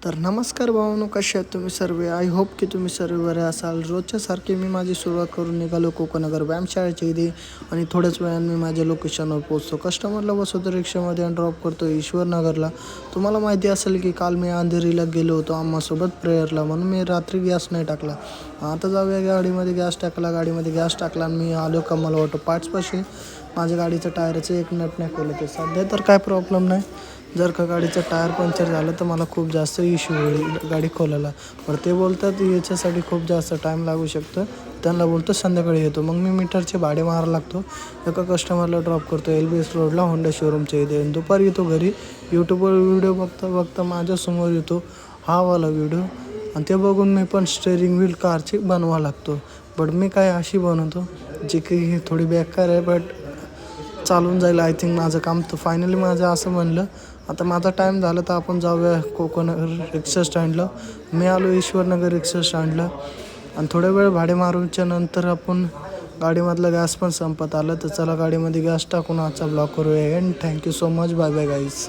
तर नमस्कार भावांनो, कसे आहात तुम्ही सर्व? आय होप की तुम्ही सर्व बरे असाल. रोजच्यासारखी मी माझी सुरुवात करून निघालो कोकणनगर व्यायामशाळेच्या इथे आणि थोड्याच वेळाने मी माझ्या लोकेशनवर पोहोचतो. कस्टमरला बसवतो रिक्षामध्ये आणि ड्रॉप करतो ईश्वरनगरला. तुम्हाला माहिती असेल की काल मी अंधेरीला गेलो होतो आम्हासोबत प्रेयरला, म्हणून मी रात्री गॅस नाही टाकला. आता जाऊया गाडीमध्ये गॅस टाकला. गाडीमध्ये गॅस टाकला आणि मी आलो कमाल ऑटो पार्ट्सपाशी. माझ्या गाडीचं टायरचं एक नट नाही खोलत आहे सध्या, तर काय प्रॉब्लेम नाही. जर का गाडीचं टायर पंक्चर झालं तर मला खूप जास्त इश्यू होईल गाडी खोलायला. पण ते बोलतात याच्यासाठी खूप जास्त टाईम लागू शकतं. त्यांना बोलतो संध्याकाळी येतो. मग मी मीटरचे भाडे मारायला लागतो. एका कस्टमरला ड्रॉप करतो LBS रोडला होंडा शोरूमच्या इथे. दुपारी येतो घरी. यूट्यूबवर व्हिडिओ बघता बघता माझ्यासमोर येतो हा वाला व्हिडिओ, आणि ते बघून मी पण स्टेअरिंग व्हील कारची बनवा लागतो. बट मी काय अशी बनवतो जी की थोडी बेकार आहे, बट चालून जाईल आय थिंक माझं काम. तर फायनली माझं असं म्हणलं आता माझा टाईम झाला तर आपण जाऊया कोकणनगर रिक्षा स्टँडला. मी आलो ईश्वरनगर रिक्षा स्टँडला आणि थोड्या वेळ भाडे मारूच्या नंतर आपण गाडीमधला गॅस पण संपत आलं. तर चला गाडीमध्ये गॅस टाकून आजचा ब्लॉग करूया. And thank you so much. Bye bye guys.